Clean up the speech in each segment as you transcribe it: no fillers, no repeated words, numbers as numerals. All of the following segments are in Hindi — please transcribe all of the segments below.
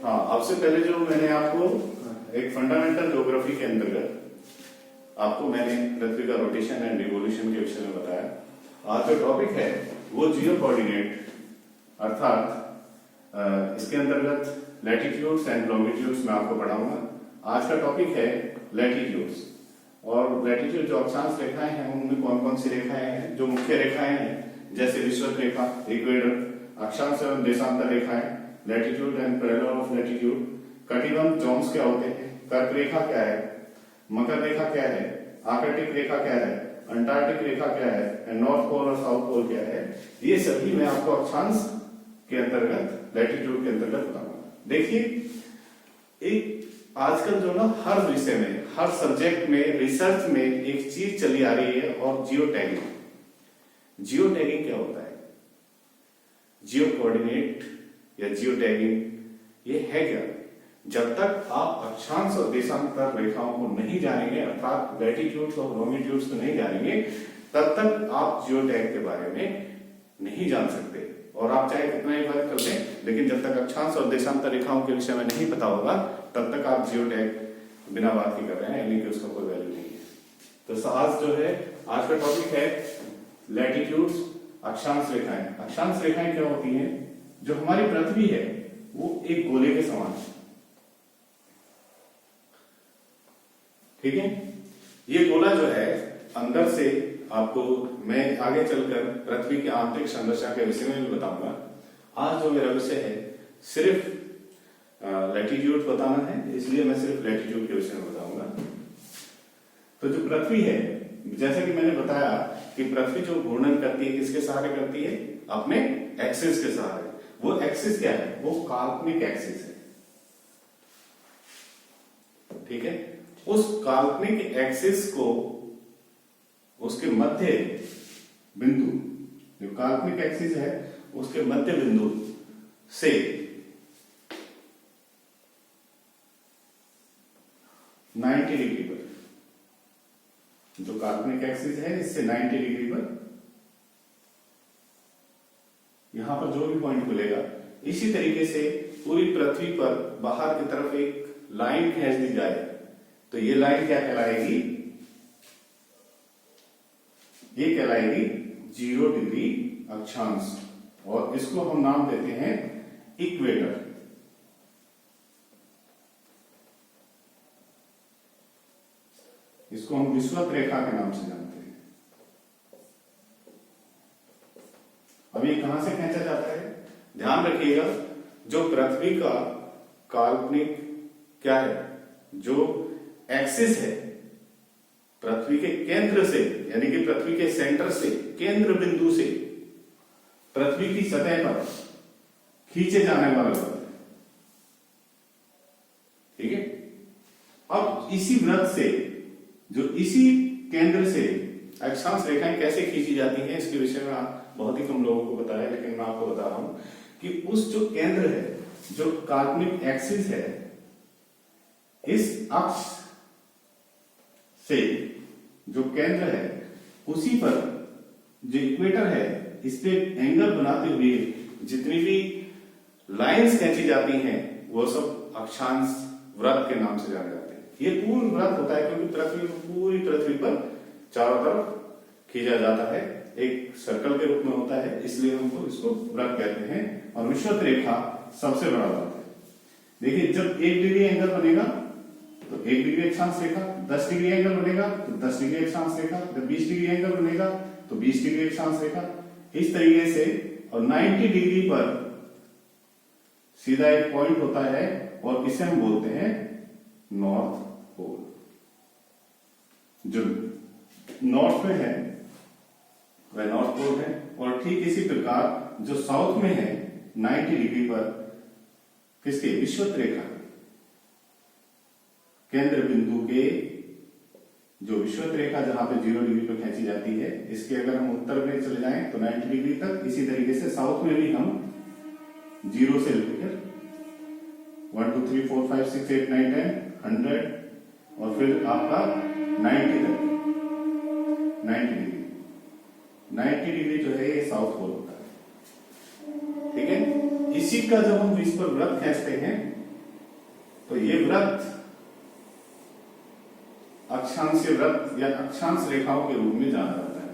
हाँ, आपसे पहले जो मैंने आपको एक फंडामेंटल ज्योग्राफी के अंतर्गत आपको मैंने पृथ्वी का रोटेशन एंड रिवोल्यूशन के विषय में बताया। आज जो टॉपिक है वो जियो कोऑर्डिनेट अर्थात इसके अंतर्गत लैटिट्यूड्स एंड लॉन्गिट्यूड्स मैं आपको पढ़ाऊंगा। आज का टॉपिक है लैटिट्यूड्स और लैटिट्यूड जो अक्षांश रेखाएं हैं उनमें कौन कौन सी रेखाएं हैं। जो मुख्य रेखाएं हैं जैसे विषुवत रेखा, इक्वेटर, अक्षांश एवं देशांतर रेखाएं, latitude and parallel of latitude, कटिबंध जोन्स क्या होते हैं, कर्क रेखा क्या है, मकर रेखा क्या है, आर्कटिक रेखा क्या है, अंटार्कटिक रेखा क्या है, नॉर्थ पोल और साउथ पोल क्या है, ये सभी मैं आपको अक्षांश के अंतर्गत लैटिट्यूड के अंतर्गत बताऊंगा। देखिए, एक आजकल जो ना हर विषय में, हर सब्जेक्ट में, रिसर्च में एक चीज चली आ रही है और जियो टैगिंग। जियो टैगिंग क्या होता है? जियो कोऑर्डिनेट या जियो टैगिंग ये है क्या? जब तक आप अक्षांश और देशांतर रेखाओं को नहीं जानेंगे अर्थात लैटिट्यूड्स और लॉन्गिट्यूड्स को नहीं जानेंगे तब तक आप जियो टैग के बारे में नहीं जान सकते। और आप चाहे कितना ही वर्क कर लें लेकिन जब तक अक्षांश और देशांतर रेखाओं के विषय में नहीं पता होगा तब तक आप जियो टैग बिना बात की कर रहे हैं, यानी कि उसका कोई वैल्यू नहीं है। तो आज जो है, आज का टॉपिक है लैटिट्यूड्स, अक्षांश रेखाएं। अक्षांश रेखाएं क्या होती हैं? जो हमारी पृथ्वी है वो एक गोले के समान है, ठीक है। ये गोला जो है अंदर से आपको मैं आगे चलकर पृथ्वी की आंतरिक संरचना के विषय में भी बताऊंगा। आज जो मेरा विषय है सिर्फ लैटिट्यूड बताना है, इसलिए मैं सिर्फ लैटिट्यूड के विषय में बताऊंगा। तो जो पृथ्वी है, जैसा कि मैंने बताया कि पृथ्वी जो घूर्णन करती है किसके सहारे करती है? अपने एक्सिस के सहारे। वो एक्सिस क्या है? वो काल्पनिक एक्सिस है, ठीक है। उस काल्पनिक एक्सिस को उसके मध्य बिंदु, जो काल्पनिक एक्सिस है उसके मध्य बिंदु से 90 डिग्री पर, जो काल्पनिक एक्सिस है इससे 90 डिग्री पर यहां पर जो भी पॉइंट मिलेगा, इसी तरीके से पूरी पृथ्वी पर बाहर की तरफ एक लाइन खींच दी जाए तो ये लाइन क्या कहलाएगी? ये कहलाएगी 0 डिग्री अक्षांश और इसको हम नाम देते हैं इक्वेटर। इसको हम विषुवत रेखा के नाम से जानते हैं। अब ये कहां से खींचा जाता है? ध्यान रखिएगा, जो पृथ्वी का काल्पनिक क्या है, जो एक्सिस है, पृथ्वी के केंद्र से यानी कि पृथ्वी के सेंटर से, केंद्र बिंदु से पृथ्वी की सतह पर खींचे जाने वाला वृत्त, ठीक है। अब इसी वृत्त से, जो इसी केंद्र से अक्षांश रेखाएं कैसे खींची जाती हैं इसके विषय में बहुत ही कम लोगों को पता है, लेकिन मैं आपको बता रहा हूं कि उस जो केंद्र है, जो काल्पनिक एक्सिस है, इस अक्ष से जो केंद्र है उसी पर जो इक्वेटर है इस पे एंगल बनाते हुए जितनी भी लाइंस खींची जाती हैं वो सब अक्षांश वृत्त के नाम से जाने जाते हैं। ये पूर्ण वृत्त होता है क्योंकि पूरी पृथ्वी पर चारों तरफ खींचा जाता है, एक सर्कल के रूप में होता है, इसलिए हमको इसको वृत्त कहते हैं। और विषुवत रेखा सबसे बड़ा वृत्त है। देखिए, जब 1 डिग्री एंगल बनेगा तो 1 डिग्री अक्षांश रेखा, 10 डिग्री एंगल बनेगा तो 10 डिग्री अक्षांश रेखा, जब 20 डिग्री एंगल बनेगा तो 20 डिग्री अक्षांश रेखा, इस तरीके से। और 90 डिग्री पर सीधा एक पॉइंट होता है और इसे हम बोलते हैं नॉर्थ पोल। जो नॉर्थ में है वह नॉर्थ पोल है, और ठीक इसी प्रकार जो साउथ में है 90 डिग्री पर किसके? विषुवत रेखा केंद्र बिंदु के, जो विषुवत रेखा जहां पे 0 डिग्री पर खींची जाती है, इसके अगर हम उत्तर में चले जाएं तो 90 डिग्री तक, इसी तरीके से साउथ में भी हम 0 से लेकर 1 2 3 4 5 6 8 9 10 100 और फिर आपका 90 तक, 90 डिग्री जो है ये साउथ पोल होता है, ठीक है। इसी का जब हम इस पर वृत्त खींचते हैं तो ये वृत्त अक्षांशीय वृत्त या अक्षांश रेखाओं के रूप में जाना जाता है।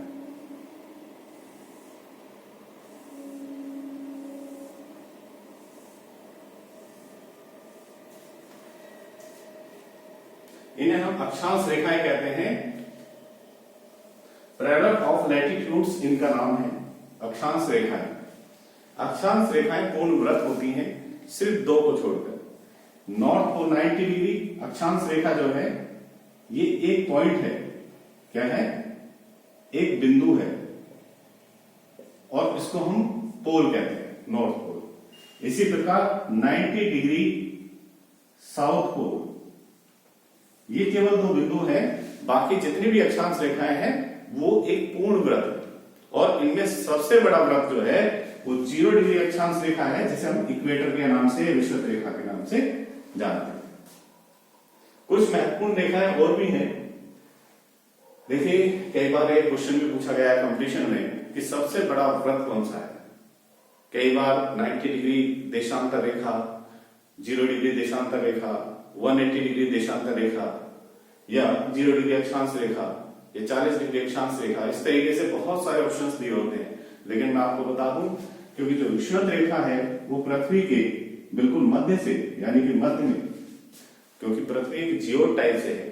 इन्हें हम अक्षांश रेखाएं कहते हैं। पैरेलल ऑफ लैटिट्यूड्स इनका नाम है अक्षांश रेखाएं। अक्षांश रेखाएं पूर्ण वृत्त होती हैं सिर्फ दो को छोड़कर। नॉर्थ पोल 90 डिग्री अक्षांश रेखा जो है ये एक पॉइंट है, क्या है, एक बिंदु है और इसको हम पोल कहते हैं, नॉर्थ पोल। इसी प्रकार 90 डिग्री साउथ पोल, ये केवल दो बिंदु हैं, बाकी जितनी भी अक्षांश रेखाएं हैं वो एक पूर्ण वृत्त है। और इनमें सबसे बड़ा वृत्त जो है वो 0 डिग्री अक्षांश रेखा है, जिसे हम इक्वेटर के नाम से, विषुवत रेखा के नाम से जानते हैं। कुछ महत्वपूर्ण रेखाएं और भी हैं। देखिए, कई बार एक क्वेश्चन भी पूछा गया है कंपटीशन में कि सबसे बड़ा वृत्त कौन सा है। कई बार 90 डिग्री देशांतर रेखा, 0 डिग्री देशांतर रेखा, 180 डिग्री देशांतर रेखा या 0 डिग्री अक्षांश रेखा या 40 डिग्री अक्षांश रेखा, इस तरीके से बहुत सारे ऑप्शंस दिए होते हैं। लेकिन मैं आपको बता दूं, क्योंकि जो विषुवत रेखा है वो पृथ्वी के बिल्कुल मध्य से, यानी कि मध्य में, क्योंकि पृथ्वी एक जियोड टाइप से है,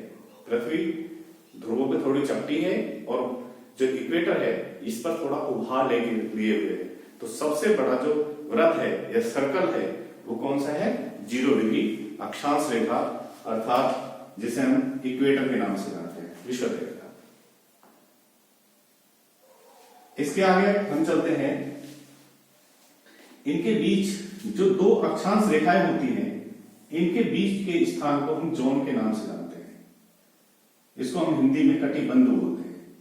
पृथ्वी ध्रुवों पे थोड़ी चपटी है और जो इक्वेटर है इस पर थोड़ा उभार लेके लिए हुए है। तो सबसे बड़ा जो वृत्त है या सर्कल है वो कौन सा है, 0 डिग्री अक्षांश रेखा, अर्थात जिसे हम इक्वेटर के नाम से जानते हैं, विषुवत रेखा। इसके आगे हम चलते हैं, इनके बीच जो दो अक्षांश रेखाएं होती हैं, इनके बीच के स्थान को हम जोन के नाम से जानते हैं। इसको हम हिंदी में कटिबंध बोलते हैं,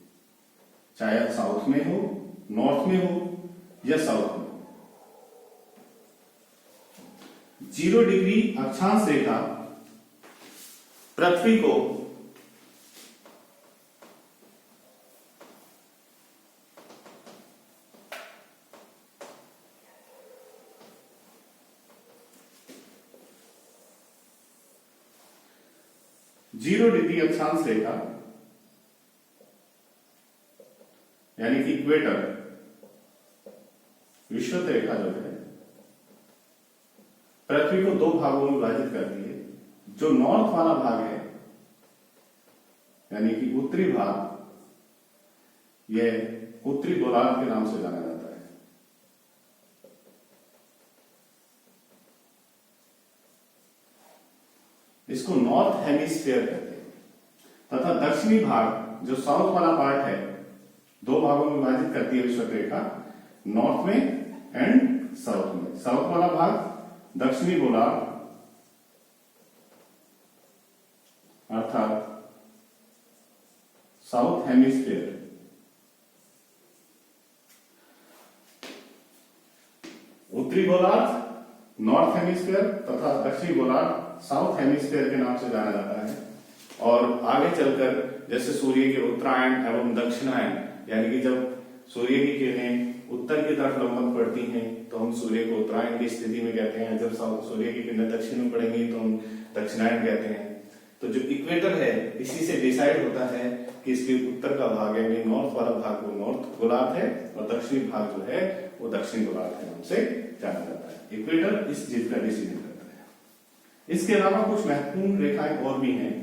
चाहे साउथ में हो, नॉर्थ में हो या साउथ में हो। 0 डिग्री अक्षांश रेखा पृथ्वी को जीरो डिग्री अक्षांश रेखा यानी कि इक्वेटर, विषुवत रेखा जो है पृथ्वी को दो भागों में विभाजित करती है। जो नॉर्थ वाला भाग है यानी कि उत्तरी भाग, यह उत्तरी गोलार्ध के नाम से जाना जाता है। इसको नॉर्थ हेमिस्फीयर कहते हैं। तथा दक्षिणी भाग जो साउथ वाला पार्ट है, दो भागों में विभाजित करती है विषुवत रेखा, नॉर्थ में एंड साउथ में। साउथ वाला भाग दक्षिणी गोलार्ध अर्थात साउथ हेमिस्फीयर, उत्तरी गोलार्ध नॉर्थ हेमिस्फीयर तथा दक्षिणी गोलार्ध साउथ हेमिस्फीयर के नाम से जाना जाता है। और आगे चलकर जैसे सूर्य के उत्तरायण एवं दक्षिणायन, यानी कि जब सूर्य की किरणें उत्तर की तरफ लंबन पड़ती हैं तो हम सूर्य को उत्तरायण की स्थिति में कहते हैं, जब सूर्य की किरणें दक्षिण में पड़ेंगी तो हम दक्षिणायन कहते हैं। तो जो इक्वेटर है इसी से डिसाइड होता है कि इसके उत्तर का भाग है, नॉर्थ वाला भाग वो नॉर्थ गोलार्ध है और दक्षिणी भाग जो है वो दक्षिण गोलार्ध के नाम से जाना जाता है। इक्वेटर इस चीज का डिसीजन करता है। इसके अलावा कुछ महत्वपूर्ण रेखाएं और भी हैं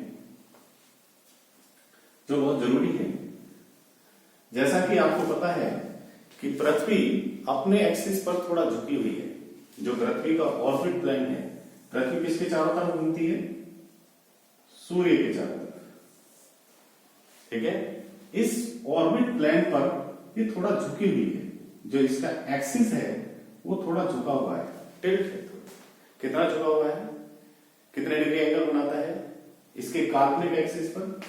जो बहुत जरूरी है। जैसा कि आपको पता है कि पृथ्वी अपने एक्सिस पर थोड़ा झुकी हुई है। जो पृथ्वी का ऑर्बिट प्लेन है, पृथ्वी किसके चारों तरफ घूमती है, सूर्य के चारों तरफ, ठीक है। इस ऑर्बिट प्लेन पर ये थोड़ा झुकी हुई है। जो इसका एक्सिस है वो थोड़ा झुका हुआ है, टिल्ट है। कितना झुका हुआ है, कितने डिग्री एंगल बनाता है इसके काल्पनिक एक्सिस पर।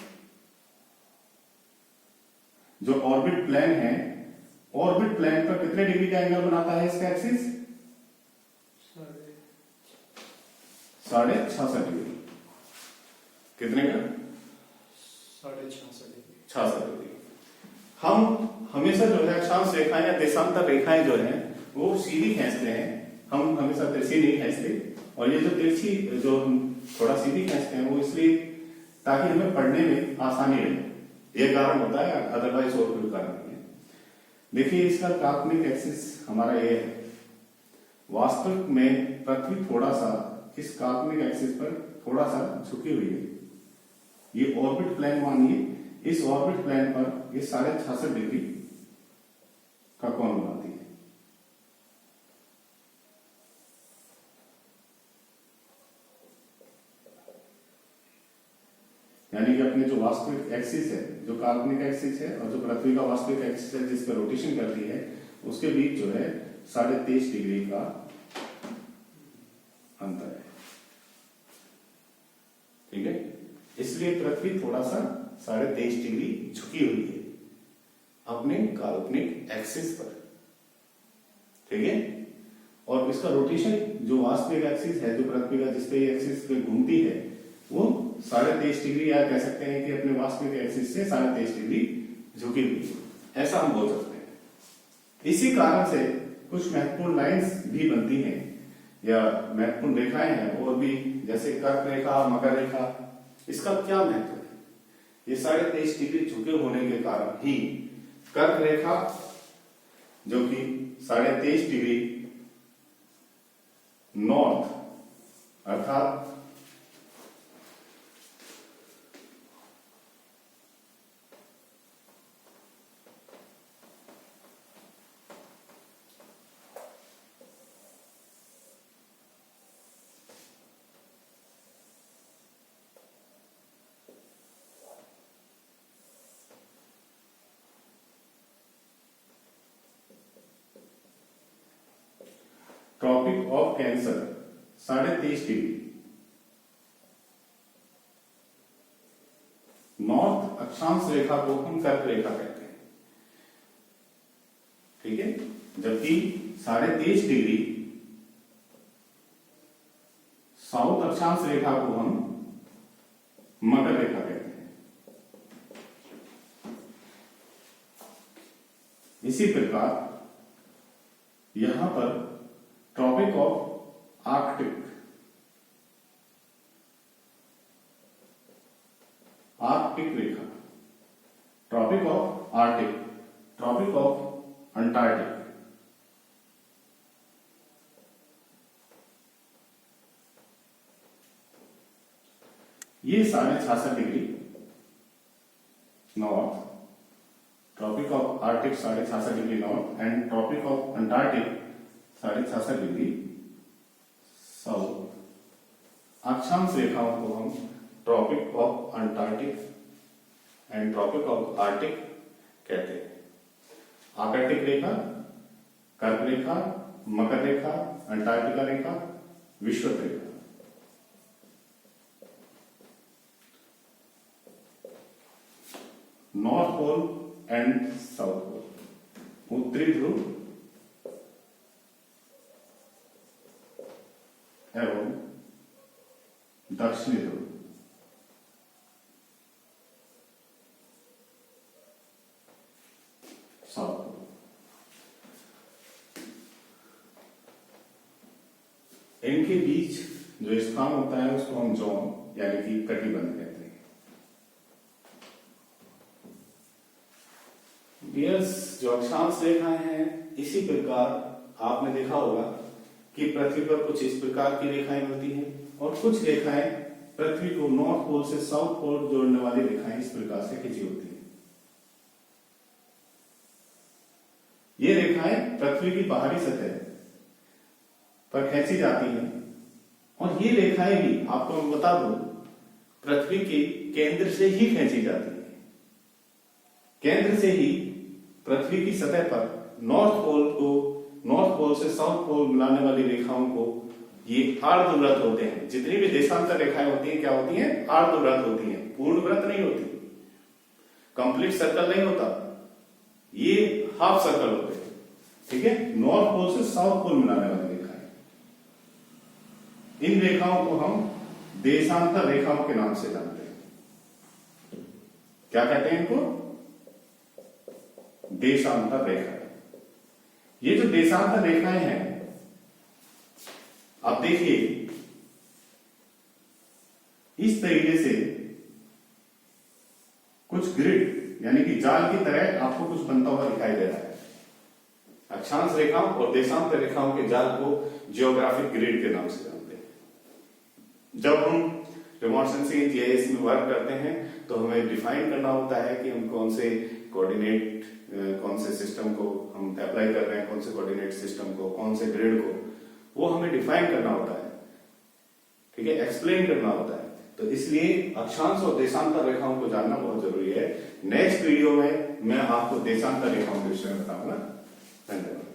जो ऑर्बिट प्लेन है, ऑर्बिट प्लेन पर कितने डिग्री का एंगल बनाता है इसका एक्सिस, 66.5 डिग्री। कितने का, 66 डिग्री। हम हमेशा जो है अक्षांश रेखाएं या देशांतर रेखाएं जो है वो सीधी खींचते हैं, हम हमेशा तिरछी नहीं खींचते। और ये जो तिरछी जो हम थोड़ा सीधी खींचते हैं वो इसलिए ताकि हमें पढ़ने में आसानी रहे, ये कारण होता है, अदरवाइज और कोई कारण नहीं है। देखिए इसका काल्पनिक एक्सिस हमारा ये है, वास्तविक में पृथ्वी थोड़ा सा इस काल्पनिक एक्सिस पर थोड़ा सा झुकी हुई है। ये ऑर्बिट प्लेन मानिए, इस ऑर्बिट प्लेन पर ये 66.5 डिग्री का कोण बनाती है। यानी कि अपने जो वास्तविक एक्सिस है, जो काल्पनिक एक्सिस है और जो पृथ्वी का वास्तविक एक्सिस है जिस पर रोटेशन करती है, उसके बीच जो है 23.5 डिग्री का अंतर है। ठीक है, इसलिए पृथ्वी थोड़ा सा 23.5 डिग्री झुकी हुई है अपने काल्पनिक एक्सिस पर। ठीक है, और इसका रोटेशन जो वास्तविक एक्सिस है, जो पृथ्वी का जिस पे एक्सिस पे घूमती है, वो 23.5 डिग्री, या कह सकते हैं कि अपने वास्तविक एक्सिस से 23.5 डिग्री झुकी हुई, ऐसा हम बोल सकते हैं। इसी कारण से कुछ महत्वपूर्ण लाइंस भी बनती हैं या महत्वपूर्ण रेखाएं हैं और भी, जैसे कर्क रेखा, मकर रेखा। इसका क्या महत्व है? ये 23.5 डिग्री झुके होने के कारण ही कर्क रेखा जो कि 23.5 डिग्री नॉर्थ अर्थात tropic of cancer 23.5 degree north अक्षांश रेखा को हम कर्क रेखा कहते हैं। ठीक है, जबकि 23.5 डिग्री साउथ अक्षांश रेखा को हम मकर रेखा कहते हैं। इसी प्रकार यहां पर ट्रॉपिक ऑफ आर्कटिक रेखा, tropic of arctic, tropic of antarctic, ये 66.5 degree north, tropic of arctic 66.5 degree north and tropic of antarctic 66.5 degree south. अक्षांश रेखाओं को हम tropic of antarctic and tropic of arctic कहते हैं। आर्कटिक रेखा, कर्क रेखा, मकर रेखा, अंटार्कटिका रेखा, विषुवत रेखा। North pole and south pole, उत्तरी ध्रुव एवं दक्षिणी ध्रुव। साउथ पोल, इनके बीच जो स्थान होता है उसको हम जोन यानी कि कटिबंध कहते हैं। जो अक्षांश रेखाएं हैं, इसी प्रकार आपने देखा होगा कि पृथ्वी पर कुछ इस प्रकार की रेखाएं बनती हैं और कुछ रेखाएं पृथ्वी को नॉर्थ पोल से साउथ पोल जोड़ने वाली रेखाएं इस प्रकार से खींची होती हैं। ये रेखाएं पृथ्वी की बाहरी सतह पर खींची जाती हैं और ये रेखाएं भी आपको मैं बता दूं पृथ्वी के केंद्र से ही खींची जाती है। केंद्र से ही पृथ्वी की सतह पर नॉर्थ पोल से साउथ पोल मिलाने वाली रेखाओं को ये अर्धवृत्त होते हैं। जितनी भी देशांतर रेखाएं होती हैं क्या होती हैं? अर्धवृत्त होती हैं, पूर्ण वृत्त नहीं होती, कंप्लीट सर्कल नहीं होता, ये हाफ सर्कल होते हैं। ठीक है, नॉर्थ पोल से साउथ पोल मिलाने वाली रेखाएं, इन रेखाओं को हम देशांतर रेखाओं के नाम से जानते हैं। क्या कहते हैं इनको? देशांतर रेखा। ये जो देशांतर रेखाएं हैं, आप देखिए इस तरीके से कुछ ग्रिड यानी कि जाल की तरह आपको कुछ बनता हुआ दिखाई दे रहा है। अक्षांश रेखाओं और देशांतर रेखाओं के जाल को जियोग्राफिक ग्रिड के नाम से जानते हैं। जब हम रिमोट सेंसिंग जीआईएस में वर्क करते हैं तो हमें डिफाइन करना होता है कि हम कौन से कोऑर्डिनेट, कौन से सिस्टम को हम अप्लाई कर रहे हैं, कौन से कोऑर्डिनेट सिस्टम को, कौन से ग्रिड को, वो हमें डिफाइन करना होता है, ठीक है, एक्सप्लेन करना होता है। तो इसलिए अक्षांश और देशांतर रेखाओं को जानना बहुत जरूरी है। नेक्स्ट वीडियो में मैं आपको देशांतर रेखाओं के विषय में बताऊंगा। धन्यवाद।